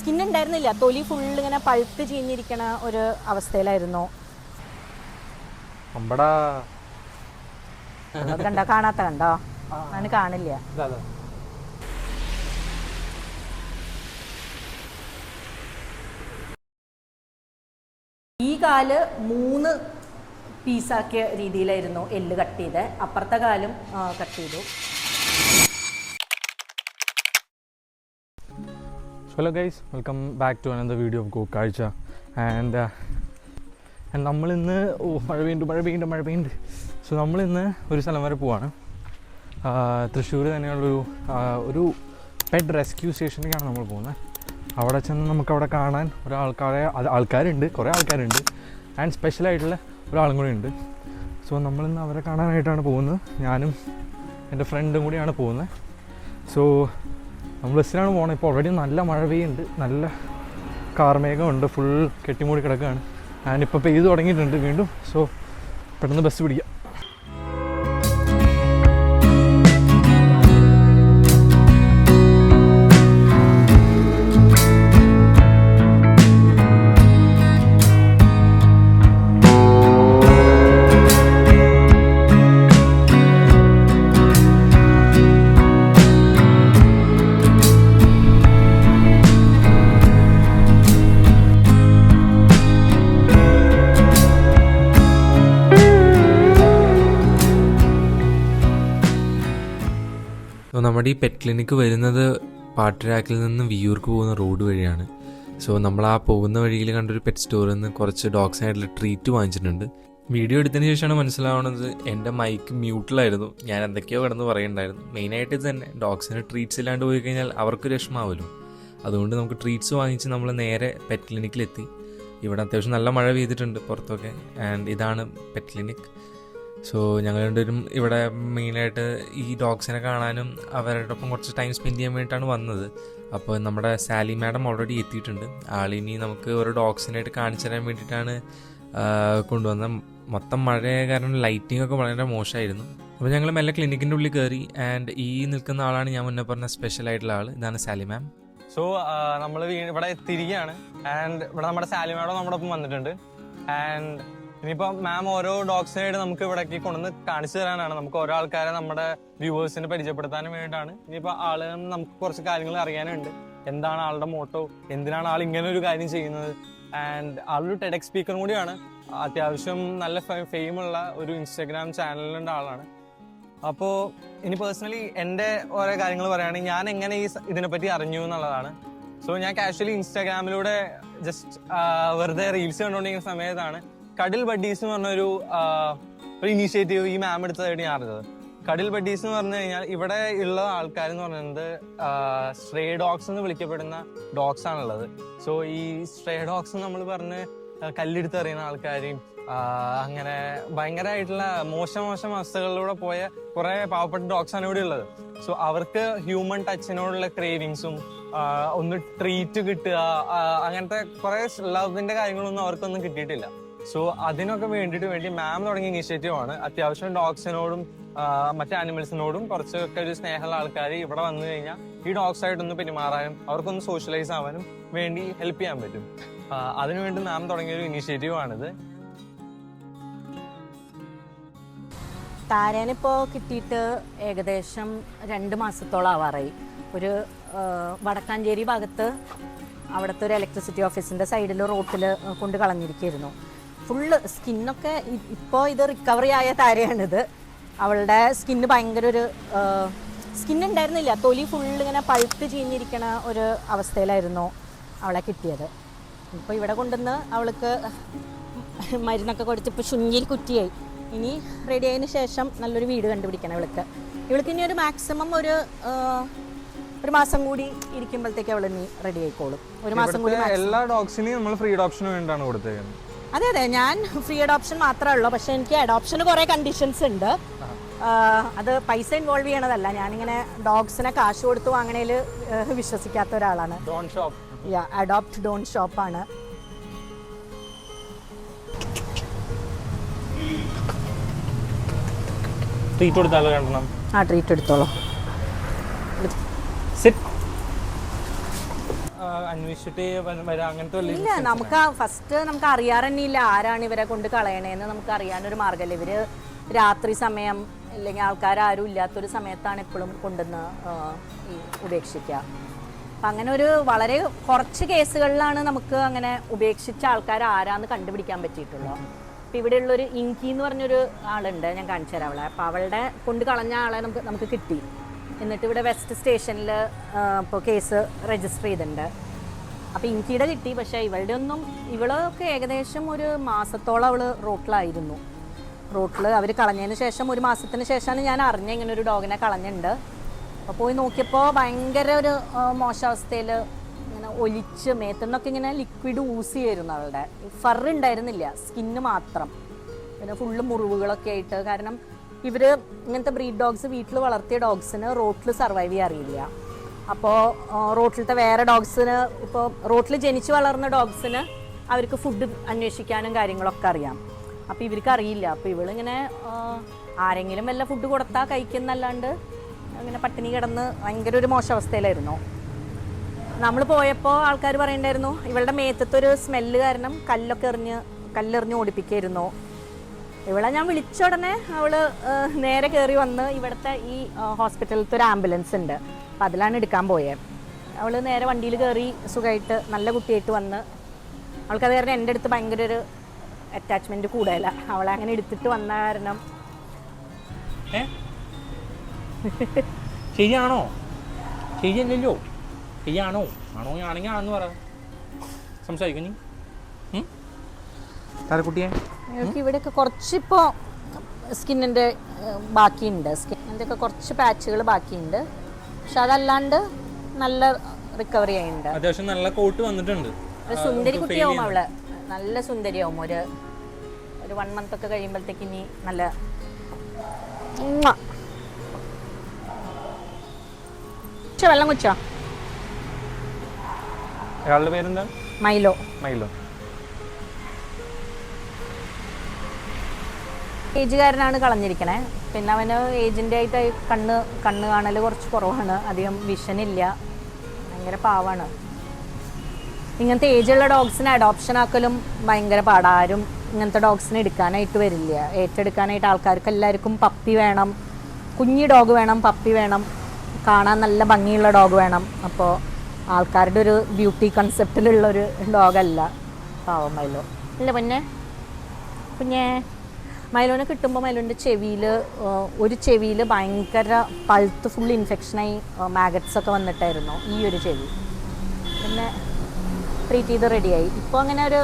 Skin ഉണ്ടായിരുന്നില്ല, തൊലി full ഇങ്ങനെ പഴുത്ത് ചീഞ്ഞിരിക്കണ ഒരു അവസ്ഥയിലായിരുന്നു. കണ്ടോ, കാണാത്ത കണ്ടോ? ഞാൻ കാണില്ല. ഈ കാല് 3 പീസാക്കിയ രീതിയിലായിരുന്നു എല്ല് കട്ട് ചെയ്ത്, അപ്പുറത്തെ കാലും കട്ട് ചെയ്തു. Hello guys, welcome back to another video of go കാഴ്ച. ആൻഡ് നമ്മളിന്ന് മഴ പെയ്യുന്നുണ്ട്. സോ നമ്മളിന്ന് ഒരു സ്ഥലം വരെ പോവാണ്. തൃശ്ശൂർ തന്നെയുള്ളൊരു പെറ്റ് റെസ്ക്യൂ സ്റ്റേഷനിലേക്കാണ് നമ്മൾ പോകുന്നത്. അവിടെ ചെന്ന് നമുക്കവിടെ കാണാൻ കുറേ ആൾക്കാരുണ്ട് ആൻഡ് സ്പെഷ്യലായിട്ടുള്ള ഒരാളും കൂടി ഉണ്ട്. സോ നമ്മളിന്ന് അവരെ കാണാനായിട്ടാണ് പോകുന്നത്. ഞാനും എൻ്റെ ഫ്രണ്ടും കൂടിയാണ് പോകുന്നത്. സോ നമ്മൾ ബസ്സിലാണ് പോകുന്നത്. ഇപ്പോൾ ഓൾറെഡി നല്ല മഴ പെയ്യുന്നുണ്ട്, നല്ല കാർമേഘമുണ്ട്, ഫുൾ കെട്ടിമൂടി കിടക്കുകയാണ്. ആൻഡ് ഇപ്പോൾ പെയ്ത് തുടങ്ങിയിട്ടുണ്ട് വീണ്ടും. സോ പെട്ടെന്ന് ബസ് പിടിക്കാം. നമ്മുടെ ഈ പെറ്റ് ക്ലിനിക്ക് വരുന്നത് പാട്ടിരാക്കിൽ നിന്ന് വിയൂർക്ക് പോകുന്ന റോഡ് വഴിയാണ്. സോ നമ്മൾ ആ പോകുന്ന വഴിയിൽ കണ്ടൊരു പെറ്റ് സ്റ്റോറിൽ നിന്ന് കുറച്ച് ഡോഗ്സിനായിട്ടുള്ള ട്രീറ്റ് വാങ്ങിച്ചിട്ടുണ്ട്. വീഡിയോ എടുത്തതിന് ശേഷമാണ് മനസ്സിലാവുന്നത് എൻ്റെ മൈക്ക് മ്യൂട്ടിലായിരുന്നു. ഞാൻ എന്തൊക്കെയോ കിടന്ന് പറയുന്നുണ്ടായിരുന്നു. മെയിനായിട്ട് ഇത് തന്നെ, ഡോഗ്സിന് ട്രീറ്റ്സ് ഇല്ലാണ്ട് പോയി കഴിഞ്ഞാൽ അവർക്ക് വിഷമാവുമല്ലോ. അതുകൊണ്ട് നമുക്ക് ട്രീറ്റ്സ് വാങ്ങിച്ച് നമ്മൾ നേരെ പെറ്റ് ക്ലിനിക്കിലെത്തി. ഇവിടെ അത്യാവശ്യം നല്ല മഴ പെയ്തിട്ടുണ്ട് പുറത്തൊക്കെ. ആൻഡ് ഇതാണ് പെറ്റ് ക്ലിനിക്. സോ ഞങ്ങൾ രണ്ടുപേരും ഇവിടെ മെയിനായിട്ട് ഈ ഡോഗ്സിനെ കാണാനും അവരുടെ ഒപ്പം കുറച്ച് ടൈം സ്പെൻഡ് ചെയ്യാൻ വേണ്ടിയിട്ടാണ് വന്നത്. അപ്പോൾ നമ്മുടെ സാലി മാഡം ഓൾറെഡി എത്തിയിട്ടുണ്ട്. ആളിനി നമുക്ക് ഓരോ ഡോഗ്സിനായിട്ട് കാണിച്ചു തരാൻ വേണ്ടിയിട്ടാണ് കൊണ്ടുവന്നത്. മൊത്തം മഴയായ കാരണം ലൈറ്റിംഗ് ഒക്കെ വളരെ മോശമായിരുന്നു. അപ്പോൾ ഞങ്ങൾ മെല്ലെ ക്ലിനിക്കിൻ്റെ ഉള്ളിൽ കയറി. ആൻഡ് ഈ നിൽക്കുന്ന ആളാണ് ഞാൻ മുന്നേ പറഞ്ഞ സ്പെഷ്യലായിട്ടുള്ള ആൾ. ഇതാണ് സാലി മാം. സോ നമ്മൾ ഇവിടെ തിരികെയാണ്. ആൻഡ് ഇവിടെ നമ്മുടെ സാലി മാഡം നമ്മുടെ ഒപ്പം വന്നിട്ടുണ്ട്. ആൻഡ് ഇനിയിപ്പോൾ മാം ഓരോ ഡോഗ്സിനായിട്ട് നമുക്ക് ഇവിടേക്ക് കൊണ്ടുവന്ന് കാണിച്ചു തരാനാണ്. നമുക്ക് ഓരോ ആൾക്കാരെ നമ്മുടെ വ്യൂവേഴ്സിന് പരിചയപ്പെടുത്താനും വേണ്ടിയിട്ടാണ്. ഇനിയിപ്പോൾ ആള് നമുക്ക് കുറച്ച് കാര്യങ്ങൾ അറിയാനുണ്ട്. എന്താണ് ആളുടെ മോട്ടോ, എന്തിനാണ് ആൾ ഇങ്ങനെ ഒരു കാര്യം ചെയ്യുന്നത്. ആൻഡ് ആളൊരു ടെഡെക്സ് സ്പീക്കറും കൂടിയാണ്. അത്യാവശ്യം നല്ല ഫെയിമുള്ള ഒരു ഇൻസ്റ്റാഗ്രാം ചാനലിലുള്ള ആളാണ്. അപ്പോൾ ഇനി പേഴ്സണലി എൻ്റെ ഓരോ കാര്യങ്ങൾ പറയുകയാണെങ്കിൽ ഞാൻ എങ്ങനെ ഇതിനെപ്പറ്റി അറിഞ്ഞു എന്നുള്ളതാണ്. സോ ഞാൻ കാഷ്വലി ഇൻസ്റ്റാഗ്രാമിലൂടെ ജസ്റ്റ് വെറുതെ റീൽസ് കണ്ടുകൊണ്ടിരിക്കുന്ന സമയത്താണ് കഡിൽ ബഡ്ഡീസ് എന്ന് പറഞ്ഞൊരു ഇനീഷ്യേറ്റീവ് ഈ മാം എടുത്തതായിട്ട് ഞാൻ അറിഞ്ഞത്. കഡിൽ ബഡ്ഡീസ് എന്ന് പറഞ്ഞു കഴിഞ്ഞാൽ ഇവിടെ ഉള്ള ആൾക്കാരെന്ന് പറയുന്നത് സ്ട്രേ ഡോഗ്സ് എന്ന് വിളിക്കപ്പെടുന്ന ഡോഗ്സ് ആണുള്ളത്. സോ ഈ സ്ട്രേ ഡോഗ്സ് നമ്മൾ പറഞ്ഞ് കല്ലെടുത്ത് എറിയുന്ന ആൾക്കാരെയും അങ്ങനെ ഭയങ്കരമായിട്ടുള്ള മോശം അവസ്ഥകളിലൂടെ പോയ കുറെ പാവപ്പെട്ട ഡോഗ്സ് ആണ് ഇവിടെ ഉള്ളത്. സോ അവർക്ക് ഹ്യൂമൻ ടച്ചിനോടുള്ള ക്രേവിങ്സും ഒന്ന് ട്രീറ്റ് കിട്ടുക, അങ്ങനത്തെ കുറെ ലവിന്റെ കാര്യങ്ങളൊന്നും അവർക്കൊന്നും കിട്ടിയിട്ടില്ല. സോ അതിനൊക്കെ വേണ്ടി മാം തുടങ്ങിയ ഇനീഷ്യേറ്റീവ് ആണ്. അത്യാവശ്യം ഡോഗ്സിനോടും മറ്റു ആനിമൽസിനോടും കുറച്ചൊക്കെ ഒരു സ്നേഹമുള്ള ആൾക്കാർ ഇവിടെ വന്നു കഴിഞ്ഞാൽ ഈ ഡോഗ്സായിട്ടൊന്ന് പെരുമാറാനും അവർക്കൊന്ന് സോഷ്യലൈസ് ആവാനും വേണ്ടി ഹെൽപ്പ് ചെയ്യാൻ പറ്റും. അതിനുവേണ്ടി മാം തുടങ്ങിയൊരു ഇനീഷ്യേറ്റീവ് ആണിത്. താരേനിപ്പോൾ കിട്ടിയിട്ട് ഏകദേശം 2 മാസത്തോളം ആവാറായി. ഒരു വടക്കാഞ്ചേരി ഭാഗത്ത് അവിടുത്തെ ഒരു ഇലക്ട്രിസിറ്റി ഓഫീസിൻ്റെ സൈഡിൽ റോട്ടിൽ കൊണ്ട് കളഞ്ഞിരിക്കുകയായിരുന്നു. ഫുള്ള് സ്കിന്നൊക്കെ ഇപ്പോൾ ഇത് റിക്കവറി ആയ താരയാണിത്. അവളുടെ സ്കിന്ന് ഭയങ്കര ഒരു സ്കിന്നുണ്ടായിരുന്നില്ല, തൊലി ഫുള്ളിങ്ങനെ പഴുത്ത് ചീഞ്ഞിരിക്കണ ഒരു അവസ്ഥയിലായിരുന്നു അവളെ കിട്ടിയത്. ഇപ്പോൾ ഇവിടെ കൊണ്ടുവന്ന് അവൾക്ക് മരുന്നൊക്കെ കൊടുത്ത് ഇപ്പോൾ ശുഞ്ഞിൽ കുറ്റിയായി. ഇനി റെഡി ആയതിനു ശേഷം നല്ലൊരു വീട് കണ്ടുപിടിക്കണം ഇവൾക്ക് ഇനി ഒരു മാക്സിമം ഒരു മാസം കൂടി ഇരിക്കുമ്പോഴത്തേക്ക് അവൾ ഇനി റെഡി ആയിക്കോളും. ഒരു മാസം കൂടി. എല്ലാ ഡോഗ്സിനെയും നമ്മൾ ഫ്രീ അഡോപ്ഷന് വേണ്ടിയാണ് കൊടുത്തേക്കുന്നത്. അതെ, ഞാൻ ഫ്രീ അഡോപ്ഷൻ മാത്രമേ ഉള്ളൂ. പക്ഷെ എനിക്ക് അഡോപ്ഷന് കുറേ കണ്ടീഷൻസ് ഉണ്ട്. അത് പൈസ ഇൻവോൾവ് ചെയ്യണതല്ല. ഞാനിങ്ങനെ ഡോഗ്സിനെ കാശ് കൊടുത്ത് വാങ്ങണേൽ വിശ്വസിക്കാത്ത ഒരാളാണ്. അഡോപ്റ്റ് ഡോണ്ട് ഷോപ്പാണ്. ട്രീറ്റ് കൊടുത്താലോ? രണ്ടെണ്ണം. ട്രീറ്റ് എടുത്തോളൂ. അന്വേഷിച്ചിട്ട് വരാം അങ്ങനത്തെ വല്ല ഇല്ല, നമുക്ക് ഫസ്റ്റ് നമുക്ക് അറിയാൻ തന്നെ ഇല്ല ആരാണ് ഇവരെ കൊണ്ട് കളയണേന്ന് നമുക്ക് അറിയാനൊരു മാർഗ്ഗമില്ല. ഇവര് രാത്രി സമയം അല്ലെങ്കിൽ ആൾക്കാരും ഇല്ലാത്തൊരു സമയത്താണ് എപ്പോഴും കൊണ്ടുവന്ന് ഈ ഉപേക്ഷിക്കുക. അപ്പം അങ്ങനെ ഒരു വളരെ കുറച്ച് കേസുകളിലാണ് നമുക്ക് അങ്ങനെ ഉപേക്ഷിച്ച ആൾക്കാർ ആരാന്ന് കണ്ടുപിടിക്കാൻ പറ്റിയിട്ടുള്ളൂ. അപ്പം ഇവിടെയുള്ളൊരു ഇങ്കി എന്ന് പറഞ്ഞൊരു ആളുണ്ട്, ഞാൻ കാണിച്ചു തരാം അവളെ. അപ്പോൾ അവളുടെ കൊണ്ട് കളഞ്ഞ ആളെ നമുക്ക് കിട്ടി. എന്നിട്ട് ഇവിടെ വെസ്റ്റ് സ്റ്റേഷനിൽ ഇപ്പോൾ കേസ് രജിസ്റ്റർ ചെയ്തിട്ടുണ്ട്. അപ്പോൾ ഇങ്കിയുടെ കിട്ടി. പക്ഷേ ഇവളൊക്കെ ഏകദേശം ഒരു മാസത്തോളം അവൾ റോട്ടിലായിരുന്നു. റോട്ടിൽ അവർ കളഞ്ഞതിന് ശേഷം ഒരു മാസത്തിന് ശേഷമാണ് ഞാൻ അറിഞ്ഞത് ഇങ്ങനെ ഒരു ഡോഗിനെ കളഞ്ഞിട്ടുണ്ട്. അപ്പോൾ പോയി നോക്കിയപ്പോൾ ഭയങ്കര ഒരു മോശാവസ്ഥയിൽ ഇങ്ങനെ ഒലിച്ച് മേത്തുനിന്നൊക്കെ ഇങ്ങനെ ലിക്വിഡ് ഊസ് ചെയ്യായിരുന്നു. അവളുടെ ഫർ ഉണ്ടായിരുന്നില്ല, സ്കിന്ന് മാത്രം. പിന്നെ ഫുള്ള് മുറിവുകളൊക്കെ ആയിട്ട്. കാരണം ഇവർ ഇങ്ങനത്തെ ബ്രീഡ് ഡോഗ്സ് വീട്ടിൽ വളർത്തിയ ഡോഗ്സിന് റോട്ടിൽ സർവൈവ് ചെയ്യാൻ അറിയില്ല. അപ്പോൾ റോട്ടിലത്തെ വേറെ ഡോഗ്സിന്, ഇപ്പോൾ റോട്ടിൽ ജനിച്ച് വളർന്ന ഡോഗ്സിന് അവർക്ക് ഫുഡ് അന്വേഷിക്കാനും കാര്യങ്ങളൊക്കെ അറിയാം. അപ്പോൾ ഇവർക്ക് അറിയില്ല. അപ്പോൾ ഇവളിങ്ങനെ ആരെങ്കിലും വല്ല ഫുഡ് കൊടുത്താൽ കഴിക്കുന്നല്ലാണ്ട് അങ്ങനെ പട്ടിണി കിടന്ന് ഭയങ്കര ഒരു മോശാവസ്ഥയിലായിരുന്നു. നമ്മൾ പോയപ്പോൾ ആൾക്കാർ പറയണ്ടായിരുന്നു ഇവളുടെ മേത്തത്തൊരു സ്മെല്ല് കാരണം കല്ലെറിഞ്ഞ് ഓടിപ്പിക്കായിരുന്നു. ഇവളെ ഞാൻ വിളിച്ച ഉടനെ അവൾ നേരെ കയറി വന്ന് ഇവിടുത്തെ ഈ ഹോസ്പിറ്റലിലത്തെ ഒരു ആംബുലൻസ് ഉണ്ട്, അപ്പം അതിലാണ് എടുക്കാൻ പോയത്. അവൾ നേരെ വണ്ടിയിൽ കയറി സുഖമായിട്ട് നല്ല കുട്ടിയായിട്ട് വന്ന്. അവൾക്കത് കാരണം എൻ്റെ അടുത്ത് ഭയങ്കര ഒരു അറ്റാച്ച്മെൻറ്റ് കൂടുതല. അവളെ അങ്ങനെ എടുത്തിട്ട് വന്ന കാരണം. ശരിയാണോ? ശരിയല്ലല്ലോ. ശരിയാണോ? ആണോ? ആണെങ്കിൽ ആണെന്ന് പറ. സംസാരിക്കും നീ താരക്കുട്ടിയെ. ഞങ്ങൾക്ക് ഇവിടെയൊക്കെ കുറച്ചിപ്പോൾ സ്കിന്നിൻ്റെ ബാക്കിയുണ്ട്. സ്കിന്നിൻ്റെയൊക്കെ കുറച്ച് പാച്ചുകൾ ബാക്കിയുണ്ട്. പക്ഷെ അതല്ലാണ്ട് നല്ല റിക്കവറി ആയിട്ടുണ്ട്. അത്യാവശ്യം നല്ല കോട്ട് വന്നിട്ടുണ്ട്. ഒരു സുന്ദരി കുട്ടിയാവും അവള്. നല്ല സുന്ദരിയാവും. ഒരു 1 month ഒക്കെ കഴിയുമ്പോഴത്തേക്ക് ഇനി നല്ല വെള്ളം കുടിച്ചോ? അയാളുടെ പേരെന്താ? മൈലോ. ഏജുകാരനാണ് കളഞ്ഞിരിക്കണേ. പിന്നെ അവന് ഏജിൻ്റെ ആയിട്ട് കണ്ണ് കാണൽ കുറച്ച് കുറവാണ്, അധികം വിഷനില്ല, ഭയങ്കര പാവാണ്. ഇങ്ങനത്തെ ഏജുള്ള ഡോഗ്സിനെ അഡോപ്ഷൻ ആക്കലും ഭയങ്കര പാടാണ്. ആരും ഇങ്ങനത്തെ ഡോഗ്സിനെ എടുക്കാനായിട്ട് വരില്ല. ഏറ്റെടുക്കാനായിട്ട് ആൾക്കാർക്ക് എല്ലാവർക്കും പപ്പി വേണം, കുഞ്ഞി ഡോഗ് വേണം, പപ്പി വേണം, കാണാൻ നല്ല ഭംഗിയുള്ള ഡോഗ് വേണം. അപ്പോൾ ആൾക്കാരുടെ ഒരു ബ്യൂട്ടി കൺസെപ്റ്റിലുള്ളൊരു ഡോഗല്ല പാവം മൈലോ. ഇല്ല കുഞ്ഞേ മൈലോനെ കിട്ടുമ്പോൾ മൈലോൻ്റെ ഒരു ചെവിയിൽ ഭയങ്കര പഴുത്ത് ഫുൾ ഇൻഫെക്ഷനായി മാഗറ്റ്സ് ഒക്കെ വന്നിട്ടായിരുന്നു ഈ ഒരു ചെവി. പിന്നെ ട്രീറ്റ് ചെയ്ത് റെഡിയായി. ഇപ്പോൾ അങ്ങനെ ഒരു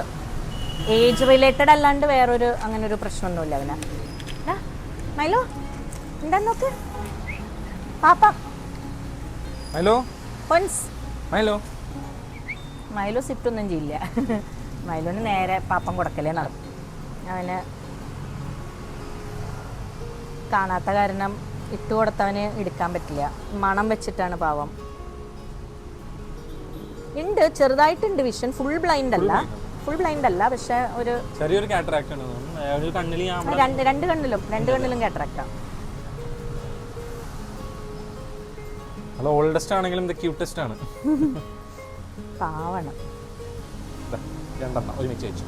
ഏജ് റിലേറ്റഡ് അല്ലാണ്ട് വേറൊരു അങ്ങനെ ഒരു പ്രശ്നമൊന്നുമില്ല അവന്. മൈലോ എന്താ നോക്ക് പാപ്പ. മൈലോ സിറ്റൊന്നും ചെയ്യില്ല. മൈലോന് നേരെ പാപ്പം കൊടുക്കലേ നടക്കും. അവന് കാണാത്ത കാരണം ഇട്ട് കൊടുത്തവന് എടുക്കാൻ പറ്റില്ല. മണം വെച്ചിട്ടാണ് പാവം. ഉണ്ട്, ചെറുതായിട്ടുണ്ട് വിഷൻ. ഫുൾ ബ്ലൈൻഡ് അല്ല പക്ഷെ ഒരു ചെറിയൊരു കാറ്ററാക്ട് ഉണ്ട്. രണ്ട് കണ്ണിലും കാറ്ററാക്റ്റാ. അല്ല ഓൾഡസ്റ്റ് ആണെങ്കിലും ഇത് ക്യൂട്ടസ്റ്റ് ആണ്. പാവണം. രണ്ടെണ്ണം ഒരുമിച്ച് വെച്ചു.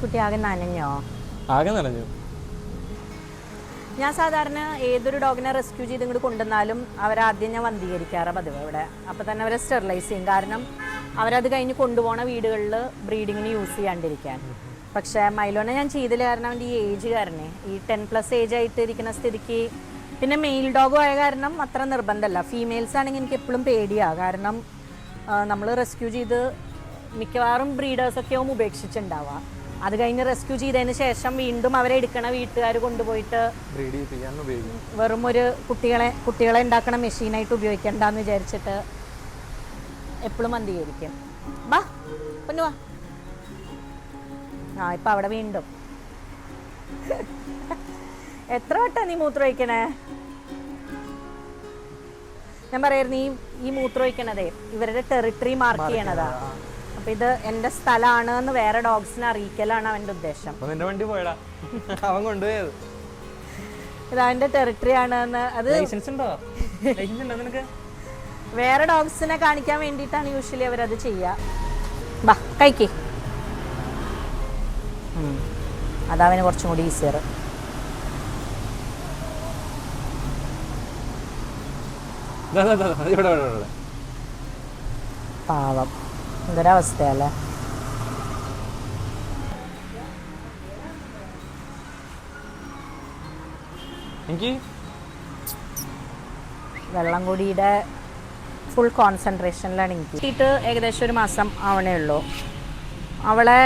കുട്ടി ആകെ നനഞ്ഞോ? ആകെ നനഞ്ഞു. ഞാൻ സാധാരണ ഏതൊരു ഡോഗിനെ റെസ്ക്യൂ ചെയ്ത് ഇങ്ങോട്ട് കൊണ്ടുവന്നാലും അവരാദ്യം ഞാൻ വന്ധീകരിക്കാറ് പതിവ് ഇവിടെ. അപ്പോൾ തന്നെ അവരെ സ്റ്റെറിലൈസ് ചെയ്യും. കാരണം അവരത് കഴിഞ്ഞ് കൊണ്ടുപോകുന്ന വീടുകളിൽ ബ്രീഡിങ്ങിന് യൂസ് ചെയ്യാണ്ടിരിക്കാൻ. പക്ഷേ മൈലോനെ ഞാൻ ചെയ്തില്ല. കാരണം അവൻ്റെ ഈ ഏജ് കാരണേ, ഈ 10+ ഏജ് ആയിട്ട് ഇരിക്കുന്ന സ്ഥിതിക്ക്, പിന്നെ മെയിൽ ഡോഗും ആയ കാരണം അത്ര നിർബന്ധമല്ല. ഫീമെയിൽസ് ആണെങ്കിൽ എനിക്ക് എപ്പോഴും പേടിയാണ്. കാരണം നമ്മൾ റെസ്ക്യൂ ചെയ്ത് മിക്കവാറും ബ്രീഡേഴ്സൊക്കെ ആവും ഉപേക്ഷിച്ചിട്ടുണ്ടാവുക. അത് കഴിഞ്ഞ് റെസ്ക്യൂ ചെയ്തതിന് ശേഷം വീണ്ടും അവരെ എടുക്കണ വീട്ടുകാർ കൊണ്ടുപോയിട്ട് വെറും ഒരു കുട്ടികളെ ഉണ്ടാക്കണ മെഷീനായിട്ട് ഉപയോഗിക്കണ്ടെന്ന് വിചാരിച്ചിട്ട് എപ്പോഴും മന്ദീകരിക്കും. വാ പൊന്നു വാ. ഇപ്പം അവിടെ വീണ്ടും എത്ര വട്ടാ നീ മൂത്രമൊഴിക്കണേ? ഞാൻ പറയായിരുന്നു ഈ മൂത്രമൊഴിക്കണതേ ഇവരുടെ ടെറിട്ടറി മാർക്ക് ചെയ്യണതാ. അപ്പൊ ഇത് എന്റെ സ്ഥലമാണ് എന്ന് വേറെ ഡോഗ്സിനെ അറിയിക്കലാണ് അവന്റെ ഉദ്ദേശം. വണ്ടി പോയടാ അവൻ കൊണ്ടുപോയത്. ഇത് അവന്റെ ടെറിട്ടറി ആണ്. അത് ലൈസൻസ് ഉണ്ടോ? ലൈസൻസ് ഉണ്ടോ നിനക്ക്? വേറെ ഡോഗ്സിനെ കാണിക്കാൻ വേണ്ടിയിട്ടാണ് യൂഷ്വലി അവരത് ചെയ്യുക. ബാ കഴിക്കേ, അതവന് കുറച്ചും കൂടി ഈസിയർ. പാവം, എന്തൊരവസ്ഥയല്ലേ. എനിക്ക് വെള്ളം കൂടിയുടെ ഫുൾ കോൺസെൻട്രേഷനിലാണ് എനിക്ക്. കിട്ടിയിട്ട് ഏകദേശം ഒരു മാസം ആവണേ ഉള്ളൂ. അവളെ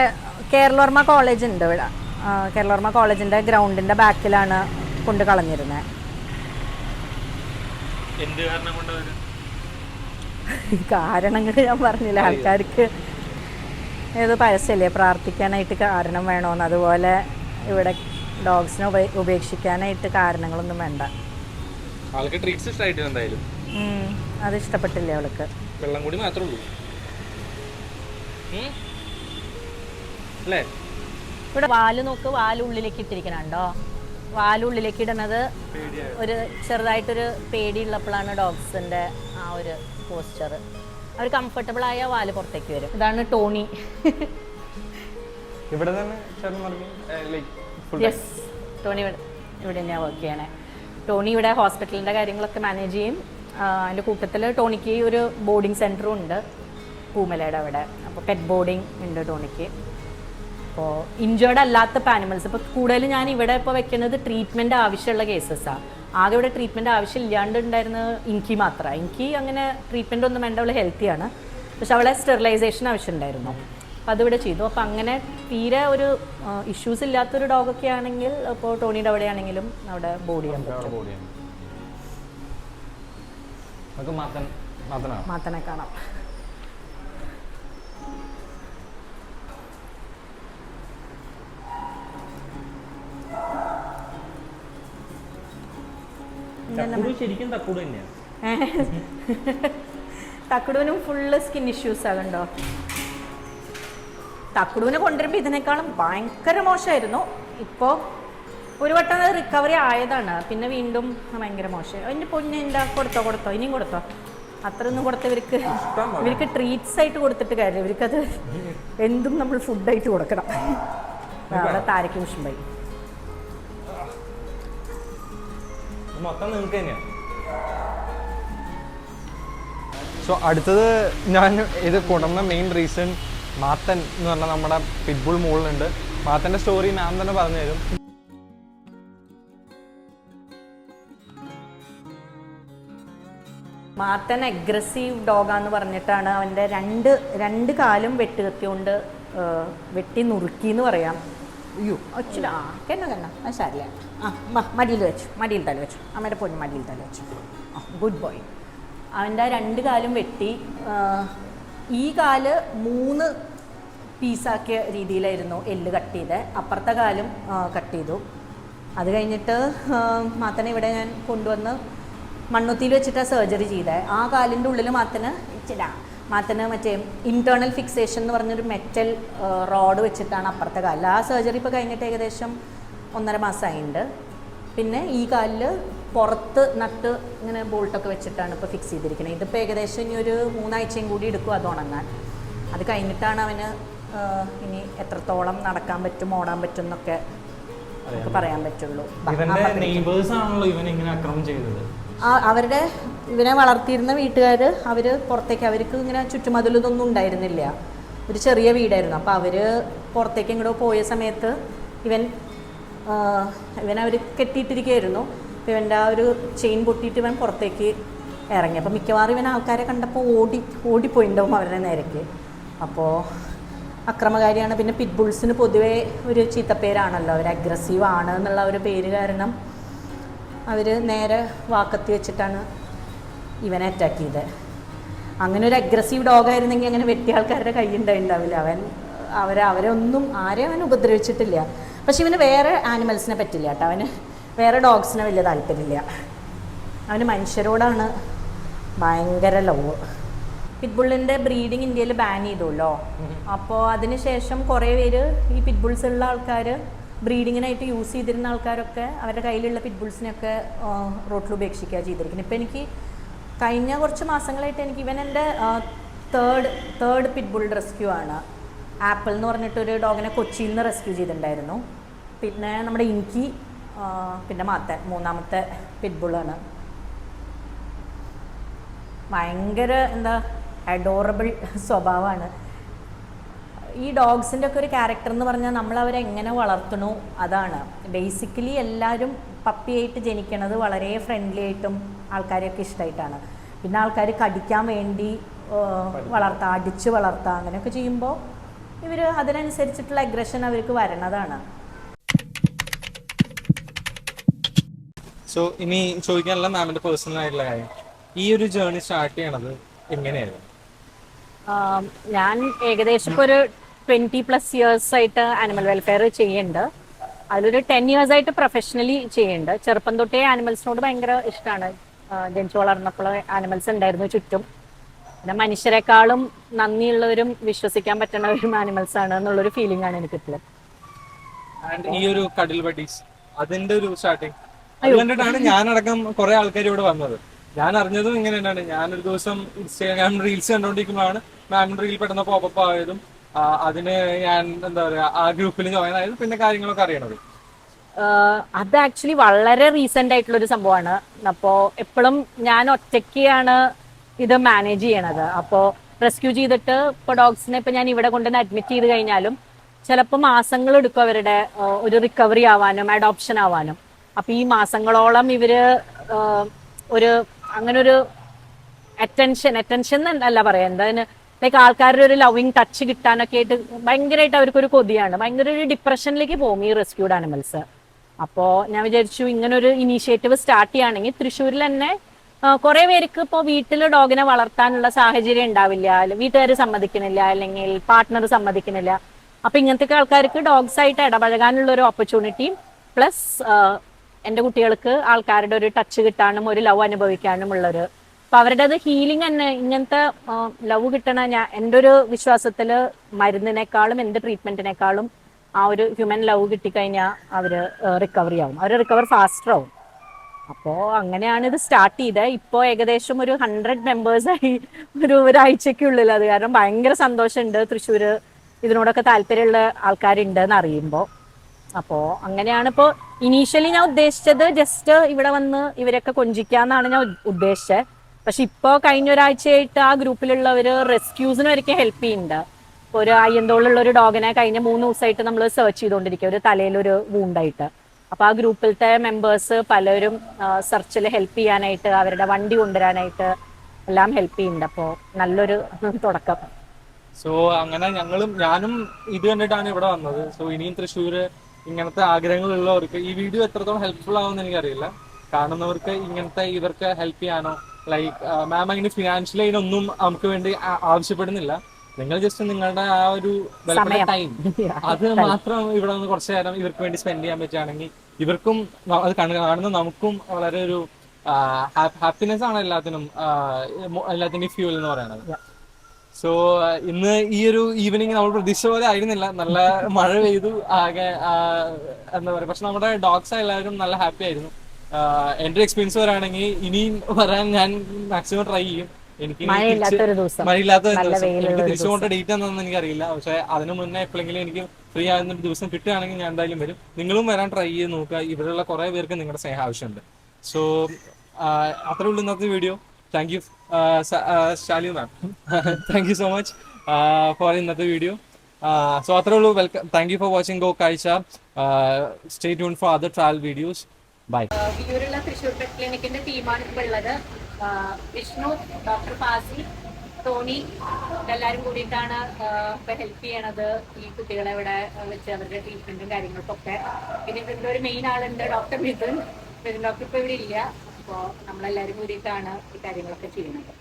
കേരളവർമ്മ കോളേജ് ഉണ്ട് ഇവിടെ. കേരളവർമ്മ കോളേജിൻ്റെ ഗ്രൗണ്ടിൻ്റെ ബാക്കിലാണ് കൊണ്ട് കളഞ്ഞിരുന്നത്. കാരണങ്ങൾ ഞാൻ പറഞ്ഞില്ല, ആൾക്കാർക്ക് ഏത് പരസ്യമല്ലേ പ്രാർത്ഥിക്കാനായിട്ട് കാരണം വേണമെന്ന്, അതുപോലെ ഇവിടെ ഡോഗ്സിനെ ഉപേക്ഷിക്കാനായിട്ട് കാരണങ്ങളൊന്നും വേണ്ട. ആൾക്ക് ട്രീറ്റ്സ് ഇഷ്ടമായിട്ട് എന്തായാലും അത് ഇഷ്ടപ്പെട്ടില്ലേ അവൾക്ക്. വെള്ളം കൂടി മാത്രമേ ഉള്ളൂ അല്ലേ? ഇവിടെ വാല് നോക്ക്, വാലുള്ളിലേക്ക് ഇട്ടിരിക്കണുണ്ടോ? വാലുള്ളിലേക്ക് ഇടുന്നത് ഒരു ചെറുതായിട്ടൊരു പേടിയുള്ളപ്പോഴാണ് ഡോഗ്സിൻ്റെ ആ ഒരു പോസ്ചർ. അവർ കംഫർട്ടബിൾ ആയ വാല് പുറത്തേക്ക് വരും. ഇതാണ് ടോണി. ഇവിടെ തന്നെ യെസ്, ടോണി ഇവിടെ തന്നെയാണ് വർക്ക് ചെയ്യണേ. ടോണി ഇവിടെ ഹോസ്പിറ്റലിൻ്റെ കാര്യങ്ങളൊക്കെ മാനേജ് ചെയ്യും. അതിൻ്റെ കൂട്ടത്തിൽ ടോണിക്ക് ഒരു ബോർഡിംഗ് സെൻറ്ററും ഉണ്ട് പൂമലയുടെ അവിടെ. അപ്പോൾ പെറ്റ് ബോർഡിംഗ് ഉണ്ട് ടോണിക്ക്. അപ്പോൾ ഇഞ്ചേർഡ് അല്ലാത്ത ആനിമൽസ്, ഇപ്പോൾ കൂടുതലും ഞാൻ ഇവിടെ ഇപ്പോൾ വെക്കുന്നത് ട്രീറ്റ്മെൻറ്റ് ആവശ്യമുള്ള കേസസാണ്. ആകെ ഇവിടെ ട്രീറ്റ്മെൻറ്റ് ആവശ്യമില്ലാണ്ട് ഉണ്ടായിരുന്നത് ഇൻകി മാത്രമാണ്. ഇൻകി അങ്ങനെ ട്രീറ്റ്മെൻറ്റ് ഒന്നും വേണ്ട, അവൾ ഹെൽത്തിയാണ്. പക്ഷെ അവളെ സ്റ്റെറിലൈസേഷൻ ആവശ്യമുണ്ടായിരുന്നു. അപ്പോൾ അതിവിടെ ചെയ്തു. അപ്പോൾ അങ്ങനെ തീരെ ഒരു ഇഷ്യൂസ് ഇല്ലാത്തൊരു ഡോഗൊക്കെ ആണെങ്കിൽ ഇപ്പോൾ ടോണിയുടെ അവിടെയാണെങ്കിലും അവിടെ ബോർഡ് ചെയ്യാൻ പറ്റും. മാത്തനെ കാണാം. ശരിക്കും തക്കൂട് തന്നെയാണ്. തക്കുടുവിനും ഫുള്ള് സ്കിൻ ഇഷ്യൂസ് ആകണ്ടോ. തക്കുടുവിനെ കൊണ്ടുവരുമ്പോൾ ഇതിനേക്കാളും ഭയങ്കര മോശമായിരുന്നു. ഇപ്പോൾ ഒരു വട്ടം അത് റിക്കവറി ആയതാണ്, പിന്നെ വീണ്ടും ഭയങ്കര മോശം. അതിൻ്റെ പൊന്നെ എന്താ കൊടുത്തോ ഇനിയും കൊടുത്തോ. അത്രയൊന്നും കൊടുത്ത ഇവർക്ക് ട്രീറ്റ്സ് ആയിട്ട് കൊടുത്തിട്ട് കാര്യം, ഇവർക്കത് എന്തും നമ്മൾ ഫുഡായിട്ട് കൊടുക്കണം. അവിടെ താരക്ക് മുഷുമ്പായി മൊത്തം നിങ്ങൾക്ക് തന്നെയാണ്. സോ അടുത്തത് ഞാൻ ഇത് കൊണ്ടുവന്ന മെയിൻ റീസൺ മാത്തൻ എന്ന് പറഞ്ഞാൽ നമ്മുടെ പിറ്റ്ബുൾ മുകളിലുണ്ട്. മാത്തൻ്റെ സ്റ്റോറി മാം തന്നെ പറഞ്ഞു തരും. മാത്തൻ അഗ്രസീവ് ഡോഗാന്ന് പറഞ്ഞിട്ടാണ് അവൻ്റെ രണ്ട് കാലും വെട്ടുകത്തിയോണ്ട് വെട്ടി നുറുക്കി എന്ന് പറയാം. അയ്യോ അച്ഛനാ കെന്ന അത് സാരില്ല. മടിയിൽ തല വെച്ചു അമ്മയുടെ പൊന്നു മടിയിൽ തല വെച്ചു. Good boy. അവൻ്റെ രണ്ട് കാലും വെട്ടി. ഈ കാല് 3 പീസാക്കിയ രീതിയിലായിരുന്നു എല്ല് കട്ട് ചെയ്ത്, അപ്പുറത്തെ കാലും കട്ട് ചെയ്തു. അത് കഴിഞ്ഞിട്ട് മാത്തനെ ഇവിടെ ഞാൻ കൊണ്ടുവന്ന് മണ്ണുത്തിയിൽ വെച്ചിട്ടാണ് സർജറി ചെയ്തത്. ആ കാലിൻ്റെ ഉള്ളിൽ മാത്തന് മറ്റേ ഇൻറ്റേർണൽ ഫിക്സേഷൻ എന്ന് പറഞ്ഞൊരു മെറ്റൽ റോഡ് വെച്ചിട്ടാണ് അപ്പുറത്തെ കാലിൽ. ആ സർജറി ഇപ്പോൾ കഴിഞ്ഞിട്ട് ഏകദേശം 1.5 മാസമായിട്ടുണ്ട്. പിന്നെ ഈ കാലിൽ പുറത്ത് നട്ട് ഇങ്ങനെ ബോൾട്ടൊക്കെ വെച്ചിട്ടാണ് ഇപ്പോൾ ഫിക്സ് ചെയ്തിരിക്കുന്നത്. ഇതിപ്പോൾ ഏകദേശം ഇനി ഒരു 3 ആഴ്ചയും കൂടി എടുക്കും അത് ഉണങ്ങാൻ. അത് കഴിഞ്ഞിട്ടാണ് അവന് ഇനി എത്രത്തോളം നടക്കാൻ പറ്റും ഓടാൻ പറ്റും എന്നൊക്കെ നമുക്ക് പറയാൻ പറ്റുള്ളൂ. ഇവനെ വളർത്തിയിരുന്ന വീട്ടുകാർ അവർ പുറത്തേക്ക്, അവർക്ക് ഇങ്ങനെ ചുറ്റുമതിലൊന്നും ഉണ്ടായിരുന്നില്ല, ഒരു ചെറിയ വീടായിരുന്നു. അപ്പോൾ അവർ പുറത്തേക്ക് ഇങ്ങോട്ട് പോയ സമയത്ത് ഇവൻ കെട്ടിയിട്ടിരിക്കുകയായിരുന്നു. അപ്പോൾ ഇവൻ്റെ ആ ഒരു ചെയിൻ പൊട്ടിയിട്ട് ഇവൻ പുറത്തേക്ക് ഇറങ്ങി. അപ്പോൾ മിക്കവാറും ഇവൻ ആൾക്കാരെ കണ്ടപ്പോൾ ഓടിപ്പോയിണ്ടാവും അവരുടെ നേരേക്ക്. അപ്പോൾ അക്രമകാരിയാണ്. പിന്നെ പിറ്റ്ബുൾസിന് പൊതുവേ ഒരു ചീത്തപ്പേരാണല്ലോ, അവർ അഗ്രസീവ് ആണ് എന്നുള്ള ഒരു പേര് കാരണം അവർ നേരെ വാക്കത്തി വെച്ചിട്ടാണ് ഇവനെ അറ്റാക്ക് ചെയ്തത്. അങ്ങനെ ഒരു അഗ്രസീവ് ഡോഗായിരുന്നെങ്കിൽ അങ്ങനെ വെട്ടിയ ആൾക്കാരുടെ കൈയുണ്ടാവില്ല. അവരൊന്നും ആരെയും അവൻ ഉപദ്രവിച്ചിട്ടില്ല. പക്ഷെ ഇവന് വേറെ ആനിമൽസിനെ പറ്റില്ല കേട്ടോ. അവന് വേറെ ഡോഗ്സിനെ വലിയ താല്പര്യമില്ല. അവന് മനുഷ്യരോടാണ് ഭയങ്കര ലവ്. പിറ്റ്ബുള്ളിൻ്റെ ബ്രീഡിങ് ഇന്ത്യയിൽ ബാൻ ചെയ്തല്ലോ. അപ്പോൾ അതിനുശേഷം കുറേ പേര് ഈ പിറ്റ്ബുൾസ് ഉള്ള ആൾക്കാർ ബ്രീഡിങ്ങിനായിട്ട് യൂസ് ചെയ്തിരുന്ന ആൾക്കാരൊക്കെ അവരുടെ കയ്യിലുള്ള പിറ്റ്ബുൾസിനെയൊക്കെ റോട്ടിൽ ഉപേക്ഷിക്കുക ചെയ്തിരിക്കുന്നത്. ഇപ്പോൾ എനിക്ക് കഴിഞ്ഞ കുറച്ച് മാസങ്ങളായിട്ട് എനിക്ക് ഇവൻ എൻ്റെ തേർഡ് പിറ്റ്ബുൾ റെസ്ക്യൂ ആണ്. ആപ്പിൾ എന്ന് പറഞ്ഞിട്ടൊരു ഡോഗിനെ കൊച്ചിയിൽ നിന്ന് റെസ്ക്യൂ ചെയ്തിട്ടുണ്ടായിരുന്നു. പിന്നെ നമ്മുടെ ഇൻകി, പിന്നെ മാത്തൻ മൂന്നാമത്തെ പിറ്റ്ബുള്ളാണ്. ഭയങ്കര അഡോറബിൾ സ്വഭാവമാണ്. ഈ ഡോഗ്സിൻ്റെ ഒക്കെ ഒരു ക്യാരക്ടർ എന്ന് പറഞ്ഞാൽ നമ്മളവരെ എങ്ങനെ വളർത്തണു അതാണ്. ബേസിക്കലി എല്ലാവരും പപ്പിയായിട്ട് ജനിക്കണത് വളരെ ഫ്രണ്ട്ലി ആയിട്ടും ആൾക്കാരെയൊക്കെ ഇഷ്ടമായിട്ടാണ്. പിന്നെ ആൾക്കാർ കടിക്കാൻ വേണ്ടി വളർത്താം, അടിച്ച് വളർത്താം, അങ്ങനെയൊക്കെ ചെയ്യുമ്പോൾ ഇവർ അതിനനുസരിച്ചിട്ടുള്ള അഗ്രഷൻ അവർക്ക് വരണതാണ്. സോ ഇനി ചോദിക്കാനുള്ള മാമിന്റെ പേഴ്സണൽ ആയിട്ടുള്ള കാര്യം, ഈ ഒരു ജേർണി സ്റ്റാർട്ട് ചെയ്യണത് എങ്ങനെയായിരുന്നു? ഞാൻ ഏകദേശം ഇപ്പോൾ ഒരു 20+ years ആയിട്ട് ആനിമൽ വെൽഫെയർ ചെയ്യുന്നുണ്ട്. അതിലൊരു 10 years ആയിട്ട് പ്രൊഫഷണലി ചെയ്യുന്നുണ്ട്. ചെറുപ്പം തൊട്ടേ ആനിമൽസിനോട് ഭയങ്കര ഇഷ്ടമാണ്. ജനിച്ചു വളർന്നപ്പോൾ ആനിമൽസ് ഉണ്ടായിരുന്നു ചുറ്റും. പിന്നെ മനുഷ്യരെക്കാളും നന്ദിയുള്ളവരും വിശ്വസിക്കാൻ പറ്റുന്നവരും ആനിമൽസ് ആണ് എന്നുള്ളൊരു ഫീലിംഗ് ആണ് എനിക്കിപ്പോൾ. ആൻഡ് ഈ ഒരു കടിൽ ബഡീസ് അതിന്റെ ഒരു സ്റ്റാർട്ടിങ് കണ്ടിട്ടാണ് ഞാനടക്കം കുറെ ആൾക്കാർ ഇവിടെ വന്നത്. ഞാൻ അറിഞ്ഞതും ഇങ്ങനെ തന്നെയാണ്. ഞാനൊരു ദിവസം ഇൻസ്റ്റാഗ്രാം റീൽസ് കണ്ടുകൊണ്ടിരിക്കുമ്പോഴാണ് മാമിന്റെ റീൽ പെട്ടെന്ന് പോപ്പപ്പ് ആയതും അതിന് ഞാൻ എന്താ പറയാ ആ ഗ്രൂപ്പിൽ ജോയിൻ ആയതും പിന്നെ കാര്യങ്ങളൊക്കെ അറിയണത്. അത് ആക്ച്വലി വളരെ റീസെന്റ് ആയിട്ടുള്ളൊരു സംഭവമാണ്. അപ്പോൾ എപ്പോഴും ഞാൻ ഒറ്റയ്ക്കാണ് ഇത് മാനേജ് ചെയ്യണത്. അപ്പോൾ റെസ്ക്യൂ ചെയ്തിട്ട് ഇപ്പോൾ ഡോഗ്സിനെ ഇപ്പോൾ ഞാൻ ഇവിടെ കൊണ്ടുവന്ന് അഡ്മിറ്റ് ചെയ്ത് കഴിഞ്ഞാലും ചിലപ്പോൾ മാസങ്ങൾ എടുക്കും അവരുടെ ഒരു റിക്കവറി ആവാനും അഡോപ്ഷൻ ആവാനും. അപ്പൊ ഈ മാസങ്ങളോളം ഇവര് അങ്ങനെ ഒരു അറ്റൻഷൻ എന്നല്ല പറയാ, എന്താ ലൈക്ക് ആൾക്കാരുടെ ഒരു ലവിങ് ടച്ച് കിട്ടാനൊക്കെ ആയിട്ട് ഭയങ്കരമായിട്ട് അവർക്കൊരു കൊതിയാണ്. ഭയങ്കര ഒരു ഡിപ്രഷനിലേക്ക് പോകും ഈ റെസ്ക്യൂഡ് ആനിമൽസ്. അപ്പോൾ ഞാൻ വിചാരിച്ചു ഇങ്ങനെ ഒരു ഇനീഷ്യേറ്റീവ് സ്റ്റാർട്ട് ചെയ്യുകയാണെങ്കിൽ തൃശ്ശൂരിൽ തന്നെ കുറെ പേർക്ക് ഇപ്പോൾ വീട്ടിൽ ഡോഗിനെ വളർത്താനുള്ള സാഹചര്യം ഉണ്ടാവില്ല, വീട്ടുകാർ സമ്മതിക്കുന്നില്ല, അല്ലെങ്കിൽ പാർട്ട്ണർ സമ്മതിക്കുന്നില്ല. അപ്പൊ ഇങ്ങനത്തെ ആൾക്കാർക്ക് ഡോഗ്സ് ആയിട്ട് ഇടപഴകാനുള്ള ഒരു ഓപ്പർച്യൂണിറ്റിയും പ്ലസ് എൻ്റെ കുട്ടികൾക്ക് ആൾക്കാരുടെ ഒരു ടച്ച് കിട്ടാനും ഒരു ലവ് അനുഭവിക്കാനും ഉള്ളൊരു, അപ്പൊ അവരുടെ അത് ഹീലിംഗ് തന്നെ. ഇങ്ങനത്തെ ലവ് കിട്ടണ എൻ്റെ ഒരു വിശ്വാസത്തില് മരുന്നിനേക്കാളും എന്ത് ട്രീറ്റ്മെന്റിനേക്കാളും ആ ഒരു ഹ്യൂമൻ ലവ് കിട്ടിക്കഴിഞ്ഞാൽ അവര് റിക്കവറി ആവും, അവർ റിക്കവർ ഫാസ്റ്റർ ആവും. അപ്പോൾ അങ്ങനെയാണ് ഇത് സ്റ്റാർട്ട് ചെയ്തത്. ഇപ്പോൾ ഏകദേശം ഒരു 100 മെമ്പേഴ്സായി ഒരാഴ്ചക്കുള്ളിൽ. അത് കാരണം ഭയങ്കര സന്തോഷമുണ്ട്. തൃശ്ശൂര് ഇതിനോടൊക്കെ താല്പര്യമുള്ള ആൾക്കാരുണ്ട് എന്ന് അറിയുമ്പോൾ. അപ്പോൾ അങ്ങനെയാണ് ഇപ്പോൾ ഇനീഷ്യലി ഞാൻ ഉദ്ദേശിച്ചത് ജസ്റ്റ് ഇവിടെ വന്ന് ഇവരൊക്കെ കൊഞ്ചിക്കാന്നാണ് ഞാൻ ഉദ്ദേശിച്ചത്. പക്ഷെ ഇപ്പോൾ കഴിഞ്ഞ ഒരാഴ്ചയായിട്ട് ആ ഗ്രൂപ്പിലുള്ളവർ റെസ്ക്യൂസിന് വരയ്ക്ക് ഹെൽപ്പ് ചെയ്യുന്നുണ്ട്. ഇപ്പോൾ ഒരു അയ്യന്തോളുള്ള ഒരു ഡോഗിനെ കഴിഞ്ഞ 3 ദിവസമായിട്ട് നമ്മൾ സെർച്ച് ചെയ്തുകൊണ്ടിരിക്കുക, ഒരു തലയിലൊരു വൂണ്ടായിട്ട്. അപ്പോൾ ആ ഗ്രൂപ്പിലത്തെ മെമ്പേഴ്സ് പലരും സെർച്ചിൽ ഹെൽപ്പ് ചെയ്യാനായിട്ട്, അവരുടെ വണ്ടി കൊണ്ടുവരാനായിട്ട് എല്ലാം ഹെൽപ്പ് ചെയ്യുന്നുണ്ട്. അപ്പോൾ നല്ലൊരു തുടക്കം. സോ അങ്ങനെ ഞാനും ഇത് കണ്ടിട്ടാണ് ഇവിടെ വന്നത്. സോ ഇനിയും തൃശ്ശൂര് ഇങ്ങനത്തെ ആഗ്രഹങ്ങളുള്ളവർക്ക് ഈ വീഡിയോ എത്രത്തോളം ഹെൽപ്ഫുൾ ആവുമെന്ന് എനിക്കറിയില്ല. കാണുന്നവർക്ക് ഇവർക്ക് ഹെൽപ്പ് ചെയ്യാനോ ലൈക്ക് മാം അങ്ങനെ ഫിനാൻഷ്യലി അതിനൊന്നും നമുക്ക് വേണ്ടി ആവശ്യപ്പെടുന്നില്ല. നിങ്ങൾ ജസ്റ്റ് നിങ്ങളുടെ ആ ഒരു ടൈം അത് മാത്രം ഇവിടെ നിന്ന് കുറച്ചു നേരം ഇവർക്ക് വേണ്ടി സ്പെൻഡ് ചെയ്യാൻ പറ്റുകയാണെങ്കിൽ ഇവർക്കും അത് കാണുന്ന നമുക്കും വളരെ ഒരു ഹാപ്പിനെസ് ആണ് എല്ലാത്തിനും ഫ്യൂൽ എന്ന് പറയുന്നത്. സോ ഇന്ന് ഈ ഒരു ഈവനിങ് നമ്മൾ പ്രതീക്ഷിച്ച പോലെ ആയിരുന്നില്ല. നല്ല മഴ പെയ്തു ആകെ, എന്താ പറയുക. പക്ഷെ നമ്മുടെ ഡോഗ്സ് എല്ലാവരും നല്ല ഹാപ്പി ആയിരുന്നു. എന്റെ എക്സ്പീരിയൻസ് വരാണെങ്കിൽ ഇനിയും വരാൻ ഞാൻ മാക്സിമം ട്രൈ ചെയ്യും. എനിക്ക് മഴയില്ലാത്ത എനിക്ക് തിരിച്ചു കൊണ്ട ഡേറ്റ് എന്താണെന്ന് എനിക്കറിയില്ല. പക്ഷെ അതിന് മുന്നേ എപ്പോഴെങ്കിലും എനിക്ക് ഫ്രീ ആകുന്ന ഒരു ദിവസം കിട്ടുകയാണെങ്കിൽ ഞാൻ എന്തായാലും വരും. നിങ്ങളും വരാൻ ട്രൈ ചെയ്ത് നോക്കുക. ഇവിടെയുള്ള കുറെ പേർക്ക് നിങ്ങളുടെ സ്നേഹം ആവശ്യമുണ്ട്. സോ അത്രേ ഉള്ളൂ ഇന്നത്തെ video. Thank you, Shalu ma'am. Thank you so much for ഇന്നത്തെ വീഡിയോ. So അത്രേ ഉള്ളൂ. Welcome. Thank you for watching Go Kaisha. Stay tuned for other travel videos. Bye. വിയൂരുള്ള തൃശ്ശൂർ പെറ്റ് ക്ലിനിക്കിന്റെ ടീമാണ് ഇപ്പോൾ ഉള്ളത്. വിഷ്ണു, ഡോക്ടർ ഫാസി, ടോണി എല്ലാവരും കൂടിയിട്ടാണ് ഇപ്പൊ ഹെൽപ്പ് ചെയ്യണത് ഈ കുട്ടികളെ ഇവിടെ വെച്ച് അവരുടെ ട്രീറ്റ്മെന്റും കാര്യങ്ങൾക്കൊക്കെ. പിന്നെ ഇതിന്റെ ഒരു മെയിൻ ആളുണ്ട്, ഡോക്ടർ മിഥുൻ. ഡോക്ടർ ഇപ്പൊ ഇവിടെ ഇല്ല. അപ്പോൾ നമ്മളെല്ലാവരും കൂടിയിട്ടാണ് ഈ കാര്യങ്ങളൊക്കെ ചെയ്യുന്നത്.